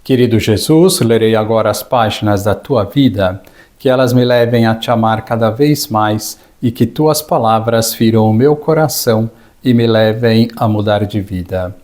Querido Jesus, lerei agora as páginas da tua vida, que elas me levem a te amar cada vez mais e que tuas palavras firam o meu coração e me levem a mudar de vida.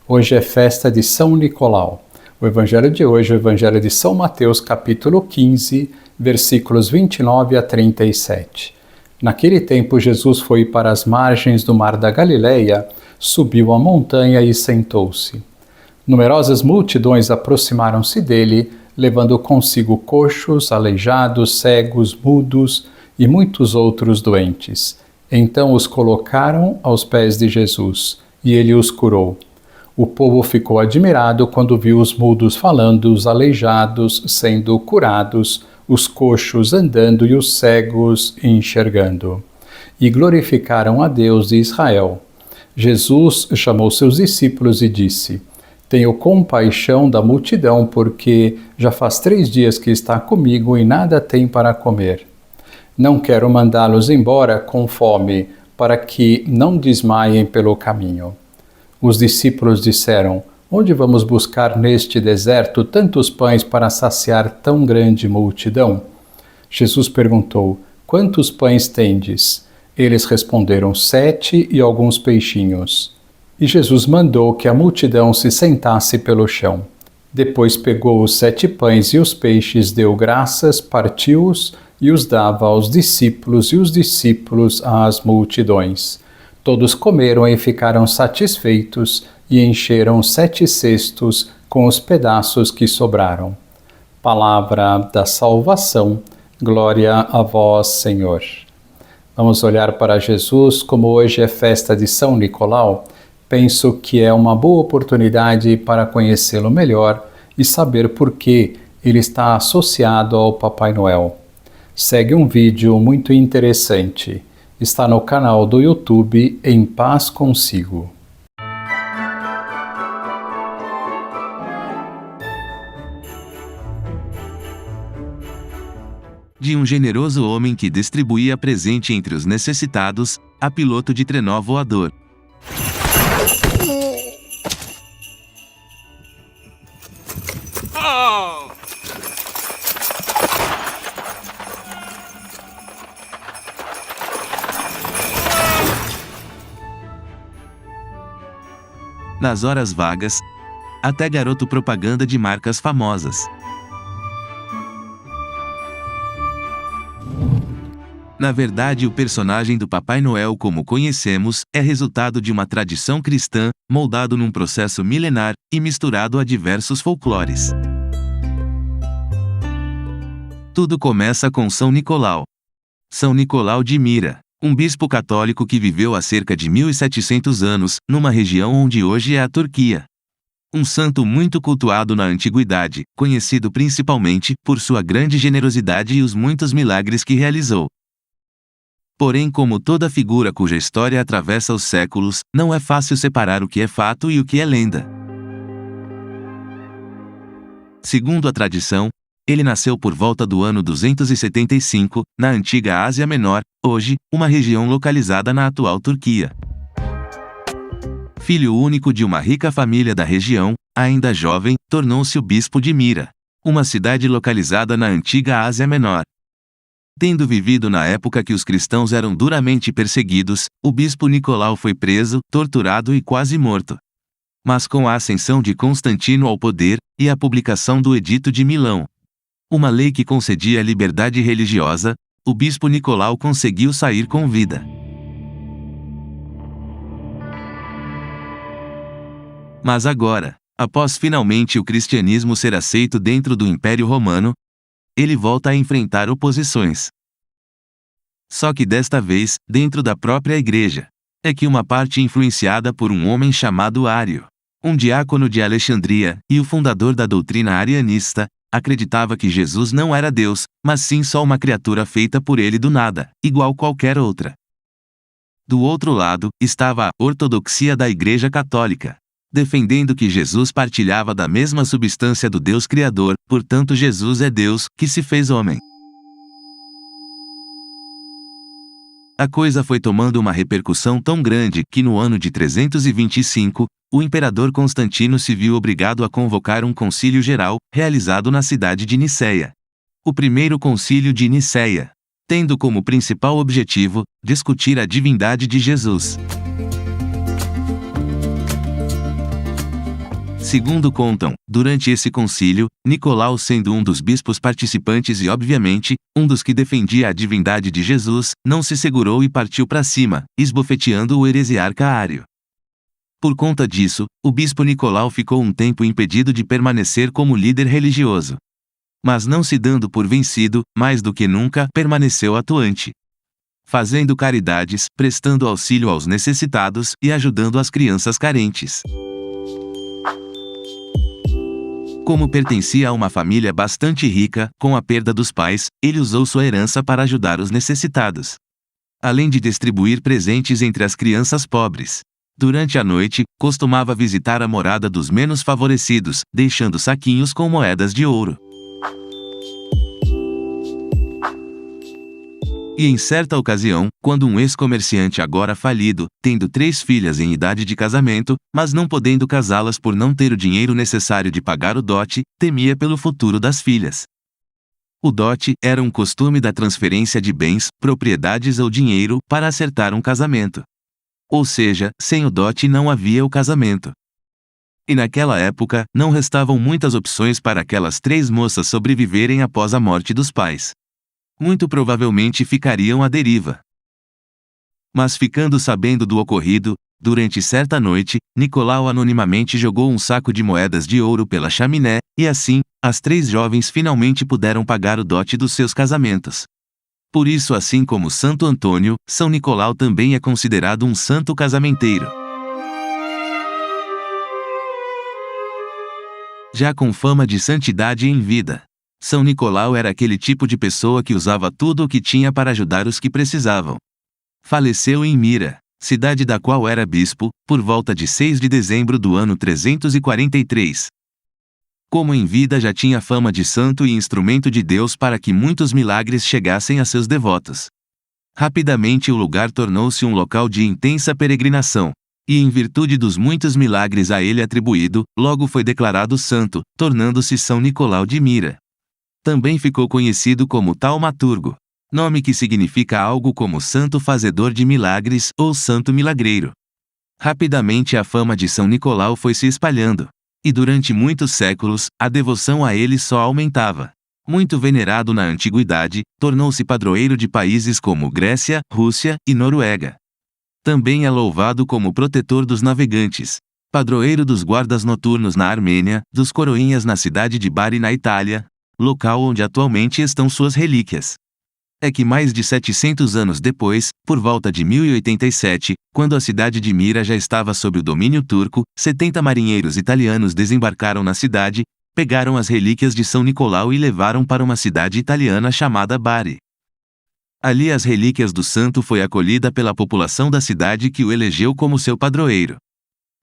Hoje é festa de São Nicolau. O evangelho de hoje é o evangelho de São Mateus, capítulo 15, versículos 29 a 37. Naquele tempo, Jesus foi para as margens do mar da Galileia, subiu a montanha e sentou-se. Numerosas multidões aproximaram-se dele, levando consigo coxos, aleijados, cegos, mudos e muitos outros doentes. Então os colocaram aos pés de Jesus, e ele os curou. O povo ficou admirado quando viu os mudos falando, os aleijados sendo curados, os coxos andando e os cegos enxergando. E glorificaram a Deus de Israel. Jesus chamou seus discípulos e disse: Tenho compaixão da multidão, porque já faz 3 dias que está comigo e nada tem para comer. Não quero mandá-los embora com fome, para que não desmaiem pelo caminho. Os discípulos disseram: Onde vamos buscar neste deserto tantos pães para saciar tão grande multidão? Jesus perguntou: Quantos pães tendes? Eles responderam: 7 e alguns peixinhos. E Jesus mandou que a multidão se sentasse pelo chão. Depois pegou os 7 pães e os peixes, deu graças, partiu-os e os dava aos discípulos e os discípulos às multidões. Todos comeram e ficaram satisfeitos e encheram 7 cestos com os pedaços que sobraram. Palavra da salvação, glória a vós, Senhor. Vamos olhar para Jesus. Como hoje é festa de São Nicolau, penso que é uma boa oportunidade para conhecê-lo melhor e saber por que ele está associado ao Papai Noel. Segue um vídeo muito interessante. Está no canal do YouTube Em Paz Consigo. De um generoso homem que distribuía presente entre os necessitados, a piloto de trenó voador. Nas horas vagas, até garoto propaganda de marcas famosas. Na verdade, o personagem do Papai Noel como conhecemos é resultado de uma tradição cristã, moldado num processo milenar e misturado a diversos folclores. Tudo começa com São Nicolau. São Nicolau de Mira, um bispo católico que viveu há cerca de 1700 anos, numa região onde hoje é a Turquia. Um santo muito cultuado na antiguidade, conhecido principalmente por sua grande generosidade e os muitos milagres que realizou. Porém, como toda figura cuja história atravessa os séculos, não é fácil separar o que é fato e o que é lenda. Segundo a tradição, ele nasceu por volta do ano 275, na antiga Ásia Menor, hoje, uma região localizada na atual Turquia. Filho único de uma rica família da região, ainda jovem, tornou-se o bispo de Mira, uma cidade localizada na antiga Ásia Menor. Tendo vivido na época que os cristãos eram duramente perseguidos, o bispo Nicolau foi preso, torturado e quase morto. Mas com a ascensão de Constantino ao poder, e a publicação do Edito de Milão, uma lei que concedia liberdade religiosa, o bispo Nicolau conseguiu sair com vida. Mas agora, após finalmente o cristianismo ser aceito dentro do Império Romano, ele volta a enfrentar oposições. Só que desta vez, dentro da própria igreja, é que uma parte influenciada por um homem chamado Ário, um diácono de Alexandria, e o fundador da doutrina arianista, acreditava que Jesus não era Deus, mas sim só uma criatura feita por ele do nada, igual qualquer outra. Do outro lado, estava a ortodoxia da Igreja Católica, defendendo que Jesus partilhava da mesma substância do Deus Criador, portanto Jesus é Deus, que se fez homem. A coisa foi tomando uma repercussão tão grande que no ano de 325, o imperador Constantino se viu obrigado a convocar um concílio geral, realizado na cidade de Niceia. O primeiro concílio de Niceia, tendo como principal objetivo, discutir a divindade de Jesus. Segundo contam, durante esse concílio, Nicolau, sendo um dos bispos participantes e obviamente, um dos que defendia a divindade de Jesus, não se segurou e partiu para cima, esbofeteando o heresiarca Ário. Por conta disso, o bispo Nicolau ficou um tempo impedido de permanecer como líder religioso. Mas não se dando por vencido, mais do que nunca, permaneceu atuante, fazendo caridades, prestando auxílio aos necessitados e ajudando as crianças carentes. Como pertencia a uma família bastante rica, com a perda dos pais, ele usou sua herança para ajudar os necessitados, além de distribuir presentes entre as crianças pobres. Durante a noite, costumava visitar a morada dos menos favorecidos, deixando saquinhos com moedas de ouro. E em certa ocasião, quando um ex-comerciante agora falido, tendo 3 filhas em idade de casamento, mas não podendo casá-las por não ter o dinheiro necessário de pagar o dote, temia pelo futuro das filhas. O dote era um costume da transferência de bens, propriedades ou dinheiro para acertar um casamento. Ou seja, sem o dote não havia o casamento. E naquela época, não restavam muitas opções para aquelas 3 moças sobreviverem após a morte dos pais. Muito provavelmente ficariam à deriva. Mas ficando sabendo do ocorrido, durante certa noite, Nicolau anonimamente jogou um saco de moedas de ouro pela chaminé, e assim, as 3 jovens finalmente puderam pagar o dote dos seus casamentos. Por isso, assim como Santo Antônio, São Nicolau também é considerado um santo casamenteiro. Já com fama de santidade em vida, São Nicolau era aquele tipo de pessoa que usava tudo o que tinha para ajudar os que precisavam. Faleceu em Mira, cidade da qual era bispo, por volta de 6 de dezembro do ano 343. Como em vida já tinha fama de santo e instrumento de Deus para que muitos milagres chegassem a seus devotos. Rapidamente o lugar tornou-se um local de intensa peregrinação, e em virtude dos muitos milagres a ele atribuído, logo foi declarado santo, tornando-se São Nicolau de Mira. Também ficou conhecido como Taumaturgo, nome que significa algo como santo fazedor de milagres ou santo milagreiro. Rapidamente a fama de São Nicolau foi se espalhando, e durante muitos séculos, a devoção a ele só aumentava. Muito venerado na antiguidade, tornou-se padroeiro de países como Grécia, Rússia e Noruega. Também é louvado como protetor dos navegantes, padroeiro dos guardas noturnos na Armênia, dos coroinhas na cidade de Bari na Itália, local onde atualmente estão suas relíquias. É que mais de 700 anos depois, por volta de 1087, quando a cidade de Mira já estava sob o domínio turco, 70 marinheiros italianos desembarcaram na cidade, pegaram as relíquias de São Nicolau e levaram para uma cidade italiana chamada Bari. Ali as relíquias do santo foi acolhida pela população da cidade que o elegeu como seu padroeiro.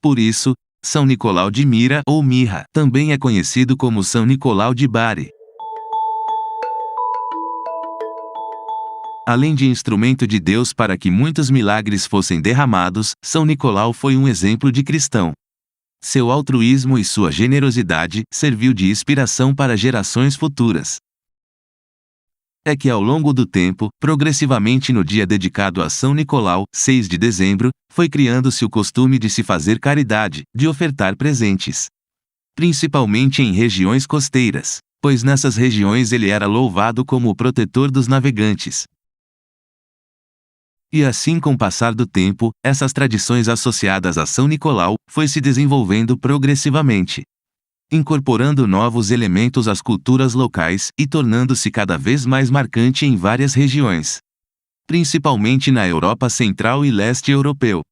Por isso, São Nicolau de Mira ou Mirra também é conhecido como São Nicolau de Bari. Além de instrumento de Deus para que muitos milagres fossem derramados, São Nicolau foi um exemplo de cristão. Seu altruísmo e sua generosidade serviu de inspiração para gerações futuras. É que ao longo do tempo, progressivamente no dia dedicado a São Nicolau, 6 de dezembro, foi criando-se o costume de se fazer caridade, de ofertar presentes. Principalmente em regiões costeiras, pois nessas regiões ele era louvado como o protetor dos navegantes. E assim com o passar do tempo, essas tradições associadas a São Nicolau foi se desenvolvendo progressivamente, incorporando novos elementos às culturas locais e tornando-se cada vez mais marcante em várias regiões, principalmente na Europa Central e Leste Europeu.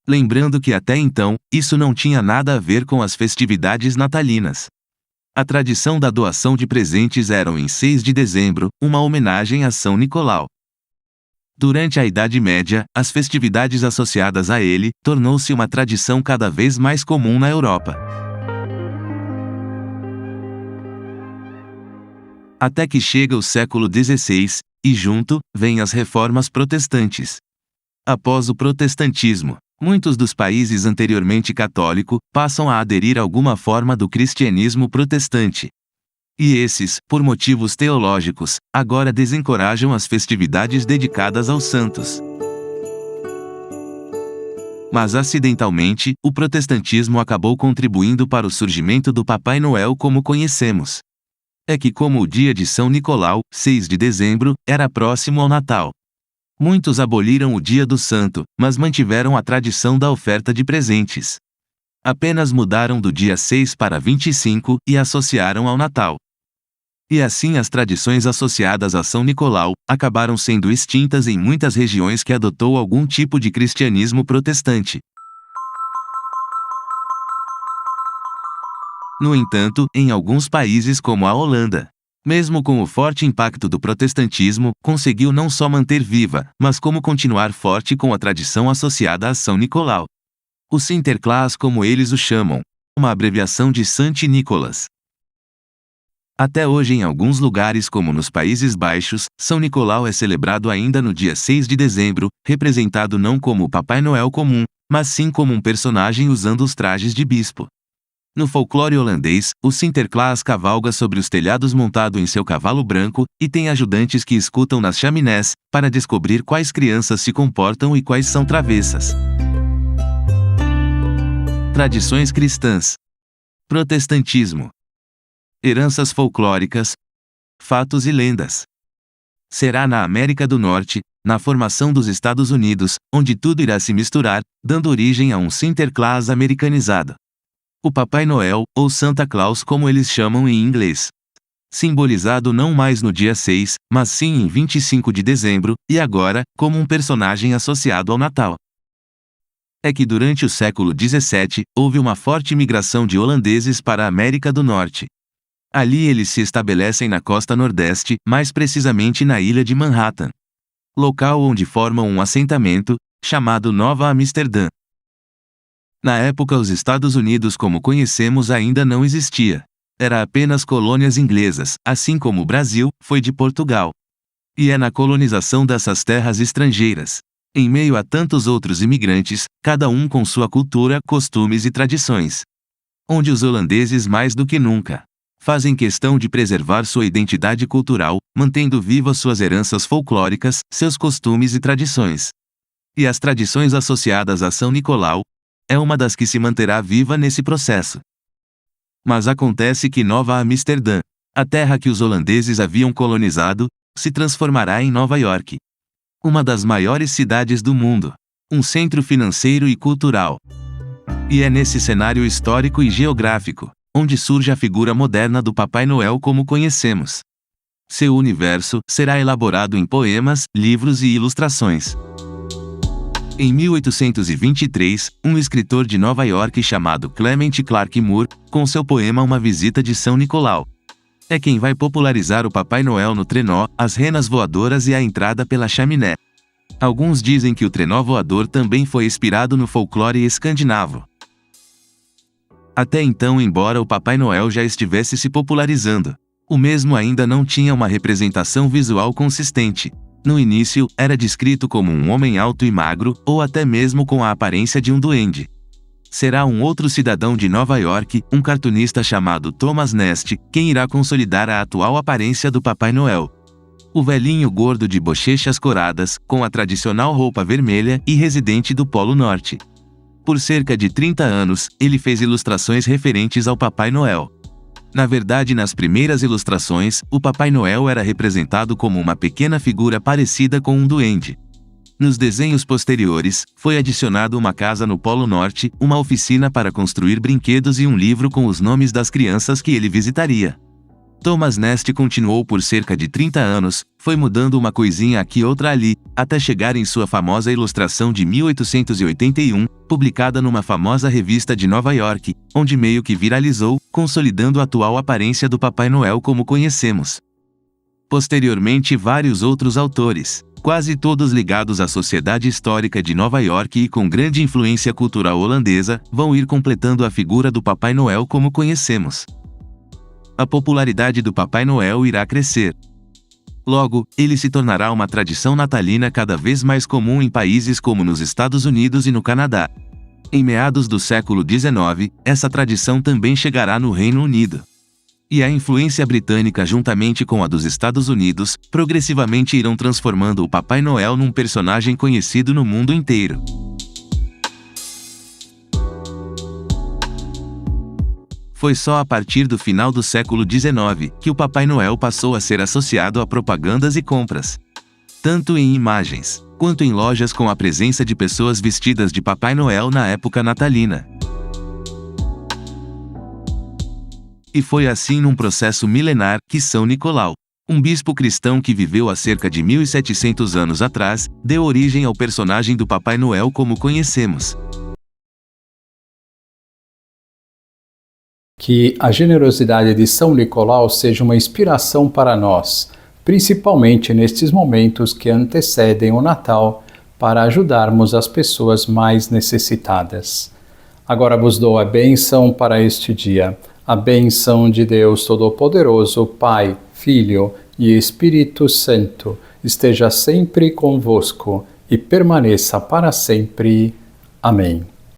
Lembrando que até então, isso não tinha nada a ver com as festividades natalinas. A tradição da doação de presentes era em 6 de dezembro, uma homenagem a São Nicolau. Durante a Idade Média, as festividades associadas a ele tornou-se uma tradição cada vez mais comum na Europa. Até que chega o século XVI, e junto, vêm as reformas protestantes. Após o protestantismo, muitos dos países anteriormente católico passam a aderir a alguma forma do cristianismo protestante. E esses, por motivos teológicos, agora desencorajam as festividades dedicadas aos santos. Mas acidentalmente, o protestantismo acabou contribuindo para o surgimento do Papai Noel como conhecemos. É que como o dia de São Nicolau, 6 de dezembro, era próximo ao Natal, muitos aboliram o dia do santo, mas mantiveram a tradição da oferta de presentes. Apenas mudaram do dia 6 para 25 e associaram ao Natal. E assim as tradições associadas a São Nicolau acabaram sendo extintas em muitas regiões que adotou algum tipo de cristianismo protestante. No entanto, em alguns países como a Holanda, mesmo com o forte impacto do protestantismo, conseguiu não só manter viva, mas como continuar forte com a tradição associada a São Nicolau. O Sinterklaas, como eles o chamam, uma abreviação de Saint Nicholas. Até hoje, em alguns lugares como nos Países Baixos, São Nicolau é celebrado ainda no dia 6 de dezembro, representado não como o Papai Noel comum, mas sim como um personagem usando os trajes de bispo. No folclore holandês, o Sinterklaas cavalga sobre os telhados montado em seu cavalo branco, e tem ajudantes que escutam nas chaminés, para descobrir quais crianças se comportam e quais são travessas. Tradições cristãs. Protestantismo. Heranças folclóricas. Fatos e lendas. Será na América do Norte, na formação dos Estados Unidos, onde tudo irá se misturar, dando origem a um Sinterklaas americanizado. O Papai Noel, ou Santa Claus como eles chamam em inglês. Simbolizado não mais no dia 6, mas sim em 25 de dezembro, e agora, como um personagem associado ao Natal. É que durante o século XVII, houve uma forte migração de holandeses para a América do Norte. Ali eles se estabelecem na costa nordeste, mais precisamente na ilha de Manhattan, local onde formam um assentamento, chamado Nova Amsterdã. Na época os Estados Unidos como conhecemos ainda não existia. Era apenas colônias inglesas, assim como o Brasil foi de Portugal. E é na colonização dessas terras estrangeiras, em meio a tantos outros imigrantes, cada um com sua cultura, costumes e tradições, onde os holandeses mais do que nunca fazem questão de preservar sua identidade cultural, mantendo vivas suas heranças folclóricas, seus costumes e tradições. E as tradições associadas a São Nicolau é uma das que se manterá viva nesse processo. Mas acontece que Nova Amsterdã, a terra que os holandeses haviam colonizado, se transformará em Nova York, uma das maiores cidades do mundo, um centro financeiro e cultural. E é nesse cenário histórico e geográfico onde surge a figura moderna do Papai Noel como conhecemos. Seu universo será elaborado em poemas, livros e ilustrações. Em 1823, um escritor de Nova York chamado Clement Clark Moore, com seu poema Uma Visita de São Nicolau, é quem vai popularizar o Papai Noel no trenó, as renas voadoras e a entrada pela chaminé. Alguns dizem que o trenó voador também foi inspirado no folclore escandinavo. Até então, embora o Papai Noel já estivesse se popularizando, o mesmo ainda não tinha uma representação visual consistente. No início, era descrito como um homem alto e magro, ou até mesmo com a aparência de um duende. Será um outro cidadão de Nova York, um cartunista chamado Thomas Nast, quem irá consolidar a atual aparência do Papai Noel. O velhinho gordo de bochechas coradas, com a tradicional roupa vermelha e residente do Polo Norte. Por cerca de 30 anos, ele fez ilustrações referentes ao Papai Noel. Na verdade, nas primeiras ilustrações, o Papai Noel era representado como uma pequena figura parecida com um duende. Nos desenhos posteriores, foi adicionado uma casa no Polo Norte, uma oficina para construir brinquedos e um livro com os nomes das crianças que ele visitaria. Thomas Nast continuou por cerca de 30 anos, foi mudando uma coisinha aqui e outra ali, até chegar em sua famosa ilustração de 1881, publicada numa famosa revista de Nova York, onde meio que viralizou, consolidando a atual aparência do Papai Noel como conhecemos. Posteriormente, vários outros autores, quase todos ligados à sociedade histórica de Nova York e com grande influência cultural holandesa, vão ir completando a figura do Papai Noel como conhecemos. A popularidade do Papai Noel irá crescer. Logo, ele se tornará uma tradição natalina cada vez mais comum em países como nos Estados Unidos e no Canadá. Em meados do século XIX, essa tradição também chegará no Reino Unido. E a influência britânica juntamente com a dos Estados Unidos, progressivamente irão transformando o Papai Noel num personagem conhecido no mundo inteiro. Foi só a partir do final do século XIX que o Papai Noel passou a ser associado a propagandas e compras. Tanto em imagens, quanto em lojas com a presença de pessoas vestidas de Papai Noel na época natalina. E foi assim num processo milenar que São Nicolau, um bispo cristão que viveu há cerca de 1700 anos atrás, deu origem ao personagem do Papai Noel como conhecemos. Que a generosidade de São Nicolau seja uma inspiração para nós, principalmente nestes momentos que antecedem o Natal, para ajudarmos as pessoas mais necessitadas. Agora vos dou a bênção para este dia. A bênção de Deus Todo-Poderoso, Pai, Filho e Espírito Santo, esteja sempre convosco e permaneça para sempre. Amém.